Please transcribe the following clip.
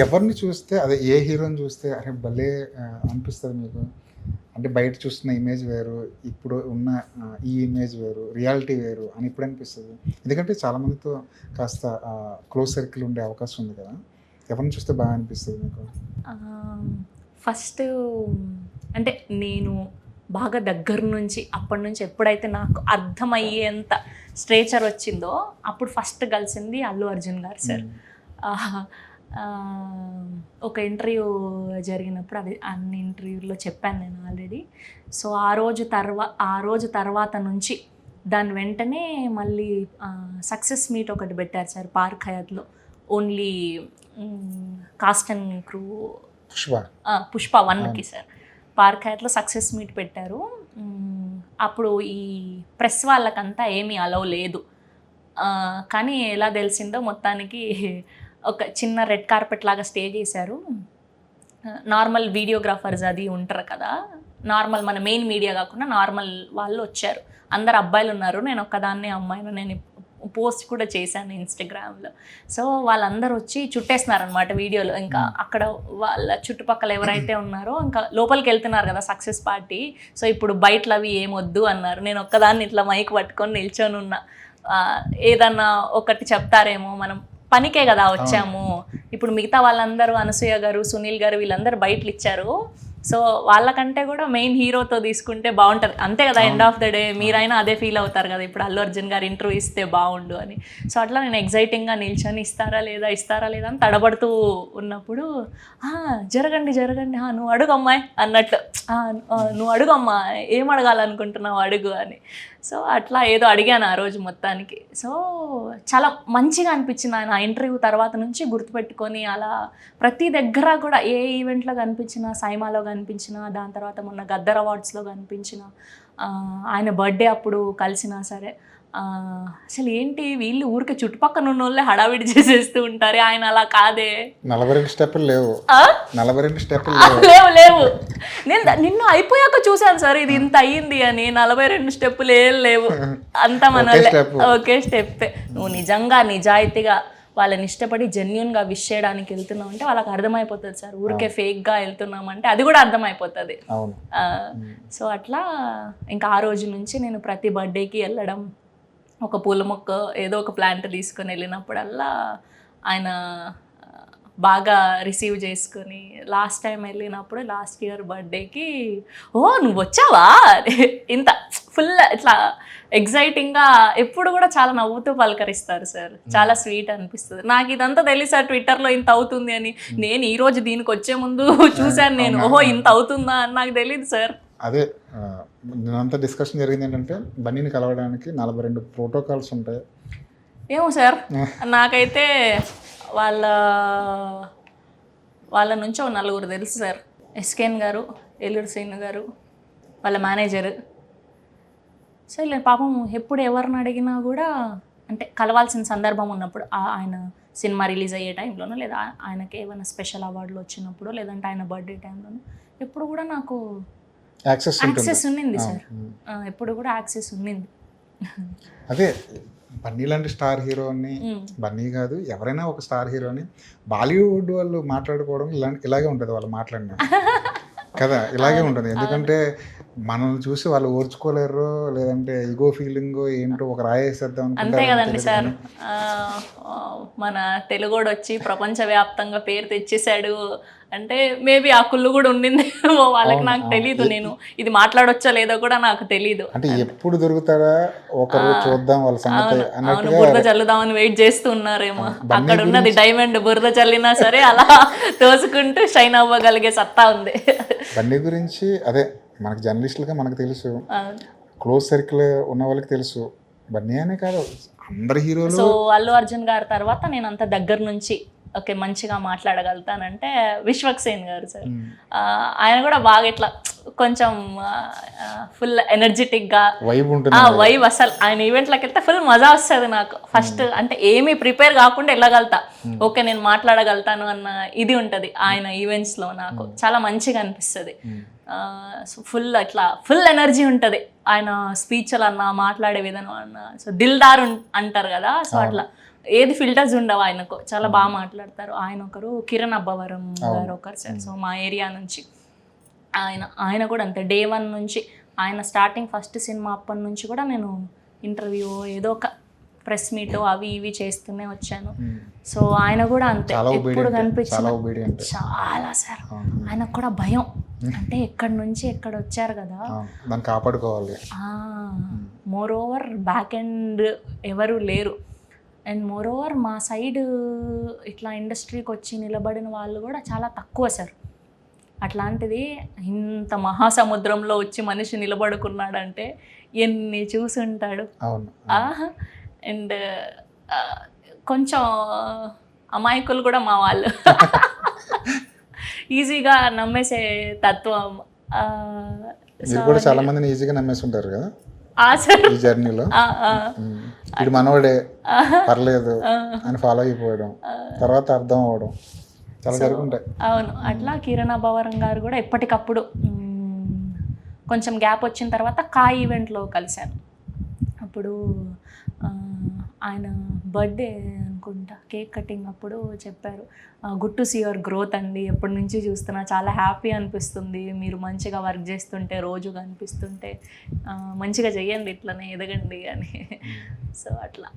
ఎవరిని చూస్తే అదే ఏ హీరోని చూస్తే అరే భలే అనిపిస్తుంది మీకు? అంటే బయట చూస్తున్న ఇమేజ్ వేరు, ఇప్పుడు ఉన్న ఈ ఇమేజ్ వేరు, రియాలిటీ వేరు అని ఎప్పుడు అనిపిస్తది? ఎందుకంటే చాలామందితో కాస్త క్లోజ్ సర్కిల్ ఉండే అవకాశం ఉంది కదా! ఎవరిని చూస్తే బాగా అనిపిస్తది మీకు? ఫస్ట్ అంటే నేను బాగా దగ్గర నుంచి అప్పటి నుంచి ఎప్పుడైతే నాకు అర్థమయ్యేంత స్ట్రేచర్ వచ్చిందో అప్పుడు ఫస్ట్ కలిసింది అల్లు అర్జున్ గారు సార్. ఒక ఇంటర్వ్యూ జరిగినప్పుడు అది అన్ని ఇంటర్వ్యూల్లో చెప్పాను నేను ఆల్రెడీ. సో ఆ రోజు తర్వాత నుంచి దాని వెంటనే మళ్ళీ సక్సెస్ మీట్ ఒకటి పెట్టారు సార్ పార్క్ హయాత్లో. Only cast and crew Pushpa 1కి సార్ పార్క్ హయాత్లో సక్సెస్ మీట్ పెట్టారు. అప్పుడు ఈ ప్రెస్ వాళ్ళకంతా ఏమీ అలౌ లేదు. కానీ ఎలా తెలిసిందో మొత్తానికి ఒక చిన్న రెడ్ కార్పెట్ లాగా స్టే చేశారు. నార్మల్ వీడియోగ్రాఫర్స్ అది ఉంటారు కదా, నార్మల్ మన మెయిన్ మీడియా కాకుండా నార్మల్ వాళ్ళు వచ్చారు. అందరు అబ్బాయిలు ఉన్నారు, నేను ఒక్కదాన్నే అమ్మాయిని. నేను పోస్ట్ కూడా చేశాను ఇన్స్టాగ్రామ్లో. సో వాళ్ళందరూ వచ్చి చుట్టేస్తున్నారనమాట వీడియోలో. ఇంకా అక్కడ వాళ్ళ చుట్టుపక్కల ఎవరైతే ఉన్నారో ఇంకా లోపలికి వెళ్తున్నారు కదా సక్సెస్ పార్టీ. సో ఇప్పుడు బయటలు అవి ఏమొద్దు అన్నారు. నేను ఒక్కదాన్ని ఇట్లా మైక్ పట్టుకొని నిల్చొని ఉన్నా. ఏదన్నా ఒకటి చెప్తారేమో, మనం పనికే కదా వచ్చాము. ఇప్పుడు మిగతా వాళ్ళందరూ అనసూయ గారు, సునీల్ గారు వీళ్ళందరూ బయటలు ఇచ్చారు. సో వాళ్ళకంటే కూడా మెయిన్ హీరోతో తీసుకుంటే బాగుంటుంది అంతే కదా. ఎండ్ ఆఫ్ ద డే మీరైనా అదే ఫీల్ అవుతారు కదా, ఇప్పుడు అల్లు అర్జున్ గారు ఇంటర్వ్యూ ఇస్తే బాగుండు అని. సో అట్లా నేను ఎగ్జైటింగ్గా నిల్చొని ఇస్తారా లేదా అని తడబడుతూ ఉన్నప్పుడు జరగండి నువ్వు అడుగు అమ్మాయి అన్నట్టు, నువ్వు అడుగు అమ్మా, ఏం అడగాలనుకుంటున్నావు అడుగు అని. సో అట్లా ఏదో అడిగాను ఆ రోజు మొత్తానికి. సో చాలా మంచిగా అనిపించింది. ఆయన ఇంటర్వ్యూ తర్వాత నుంచి గుర్తుపెట్టుకొని అలా ప్రతి దగ్గర కూడా ఏ ఈవెంట్లో కనిపించినా, సైమాలో కనిపించినా, దాని తర్వాత మొన్న గద్దర్ అవార్డ్స్లో కనిపించిన, ఆయన బర్త్డే అప్పుడు కలిసినా సరే, అసలు ఏంటి వీళ్ళు ఊరికే చుట్టుపక్కల ఉన్న వాళ్ళే హడావిడి చేసేస్తూ ఉంటారు, ఆయన అలా కాదే. 42 స్టెప్పులు లేవు, 42 స్టెప్పులు లేవు. నేను నిన్న అయిపోయాక చూశాను సార్ ఇది ఇంత అయ్యింది అని. 42 స్టెప్పులు ఏం లేవు, అంతా మన ఒకే స్టెప్పే. నువ్వు నిజంగా నిజాయితీగా వాళ్ళని ఇష్టపడి జెన్యున్గా విష్ చేయడానికి వెళ్తున్నావు అంటే వాళ్ళకి అర్థమైపోతుంది సార్. ఊరికే ఫేక్గా వెళ్తున్నామంటే అది కూడా అర్థమైపోతుంది. సో అట్లా ఇంకా ఆ రోజు నుంచి నేను ప్రతి బర్త్డేకి వెళ్ళడం, ఒక పూల మొక్క ఏదో ఒక ప్లాంట్ తీసుకొని వెళ్ళినప్పుడల్లా ఆయన బాగా రిసీవ్ చేసుకొని, లాస్ట్ టైం వెళ్ళినప్పుడు లాస్ట్ ఇయర్ బర్త్డేకి నువ్వు వచ్చావా ఇంత ఫుల్ ఇట్లా ఎగ్జైటింగ్గా ఎప్పుడు కూడా చాలా నవ్వుతూ పలకరిస్తారు సార్. చాలా స్వీట్ అనిపిస్తుంది. నాకు ఇదంతా తెలుసా ట్విట్టర్లో ఇంత అవుతుంది అని. నేను ఈరోజు దీనికి వచ్చే ముందు చూశాను నేను, ఇంత అవుతుందా అని నాకు తెలియదు సార్. అదే నేనంతా డిస్కషన్ జరిగింది ఏంటంటే బన్నీని కలవడానికి 42 ప్రోటోకాల్స్ ఉంటాయి. ఏమో సార్, నాకైతే వాళ్ళ నుంచి ఒక 4 తెలుసు సార్. ఎస్కేన్ గారు, ఏలూరు శ్రీను గారు, వాళ్ళ మేనేజరు. సో ఇలా పాపం ఎప్పుడు ఎవరిని అడిగినా కూడా అంటే కలవాల్సిన సందర్భం ఉన్నప్పుడు, ఆయన సినిమా రిలీజ్ అయ్యే టైంలోనో, లేదా ఆయనకి ఏమైనా స్పెషల్ అవార్డులు వచ్చినప్పుడు, లేదంటే ఆయన బర్త్డే టైంలోనో ఎప్పుడు కూడా నాకు యాక్సెస్ ఉన్నింది సార్. ఎప్పుడు కూడా యాక్సెస్ ఉన్నింది. అదే బన్నీ లాంటి స్టార్ హీరోని, బన్నీ కాదు ఎవరైనా ఒక స్టార్ హీరోని బాలీవుడ్ వాళ్ళు మాట్లాడుకోవడం ఇలాగే ఉంటుంది. వాళ్ళు మాట్లాడిన కదా ఇలాగే ఉంటుంది. ఎందుకంటే మనల్ని చూసి వాళ్ళు ఓర్చుకోలేరు, లేదంటే ఈగో ఫీలింగ్ ఏంటో ఒక రాయేసేద్దాం అంతే కదండి సార్. మన తెలుగోడు వచ్చి ప్రపంచవ్యాప్తంగా పేరు తెచ్చేసాడు అంటే మేబీ ఆ కుళ్ళు కూడా ఉండింది వాళ్ళకి, నాకు తెలీదు. నేను ఇది మాట్లాడొచ్చో లేదో కూడా నాకు తెలీదు. అంటే ఎప్పుడు దొరుకుతారా ఒకరు చూద్దాం వాళ్ళ సంగతి అన్నట్టు బురద చల్లుదామని వెయిట్ చేస్తూ ఉన్నారేమో. అక్కడ ఉన్నది డైమండ్, బురద చల్లినా సరే అలా తోసుకుంటూ షైన్ అవ్వగలిగే సత్తా ఉంది. బన్నీ గురించి అదే మనకు జర్నలిస్టులుగా మనకు తెలుసు, క్లోజ్ సర్కిల్ ఉన్న వాళ్ళకి తెలుసు. బన్నీ అనే కాదు అందరు హీరోలు. సో అల్లు అర్జున్ గారి తర్వాత నేను అంత దగ్గర నుంచి ఓకే మంచిగా మాట్లాడగలుగుతానంటే విశ్వక్సేన్ గారు సార్. ఆయన కూడా బాగా ఇట్లా కొంచెం ఫుల్ ఎనర్జెటిక్గా వైబ్. అసలు ఆయన ఈవెంట్లోకి వెళ్తే ఫుల్ మజా వస్తుంది నాకు. ఫస్ట్ అంటే ఏమీ ప్రిపేర్ కాకుండా వెళ్ళగలుగుతా, ఓకే నేను మాట్లాడగలుగుతాను అన్న ఇది ఉంటుంది ఆయన ఈవెంట్స్లో. నాకు చాలా మంచిగా అనిపిస్తుంది. ఫుల్ అట్లా ఫుల్ ఎనర్జీ ఉంటుంది ఆయన స్పీచ్లు అన్నా, మాట్లాడే విధానం అన్నా. సో దిల్దార్ అంటారు కదా, సో అట్లా ఏది ఫిల్టర్స్ ఉండవు ఆయనకు, చాలా బాగా మాట్లాడతారు. ఆయన ఒకరు, కిరణ్ అబ్బవరం గారు ఒకరు సార్. సో మా ఏరియా నుంచి ఆయన కూడా అంతే, డే 1 నుంచి ఆయన స్టార్టింగ్ ఫస్ట్ సినిమా అప్పటి నుంచి కూడా నేను ఇంటర్వ్యూ ఏదో ఒక ప్రెస్ మీట్ అవి ఇవి చేస్తూనే వచ్చాను. సో ఆయన కూడా అంతే, ఎప్పుడు కనిపించిన చాలా సార్. ఆయనకు కూడా భయం, అంటే ఎక్కడి నుంచి ఎక్కడ వచ్చారు కదా, దాన్ని కాపాడుకోవాలి. మోర్ ఓవర్ బ్యాక్ ఎండ్ ఎవరు లేరు. అండ్ మోర్ ఓవర్ మా సైడ్ ఇట్లా ఇండస్ట్రీకి వచ్చి నిలబడిన వాళ్ళు కూడా చాలా తక్కువ సార్. అట్లాంటిది ఇంత మహాసముద్రంలో వచ్చి మనిషి నిలబడుకున్నాడంటే ఎన్ని చూసుంటాడు. అండ్ కొంచెం అమాయకులు కూడా మా వాళ్ళు, ఈజీగా నమ్మేసే తత్వం. కూడా చాలా మందిని ఈజీగా నమ్మేస్తుంటారు కదా ఈ జర్నీలో. ఇది మనోడే పర్లేదు అని ఫాలో అయిపోవడం, తర్వాత అర్థం అవ్వడం చాలా జరుగుంటాయి. అవును, అట్లా కిరణ్ అబ్బవరం గారు కూడా ఎప్పటికప్పుడు కొంచెం గ్యాప్ వచ్చిన తర్వాత కాయ్ ఈవెంట్లో కలిశాను. అప్పుడు ఆయన బర్త్డే అనుకుంటా, కేక్ కటింగ్ అప్పుడు చెప్పారు, good to see your growth అండి, ఎప్పటి నుంచి చూస్తున్నా చాలా హ్యాపీ అనిపిస్తుంది, మీరు మంచిగా వర్క్ చేస్తుంటే రోజు కనిపిస్తుంటే, మంచిగా చెయ్యండి, ఇట్లనే ఎదగండి అని. సో అట్లా.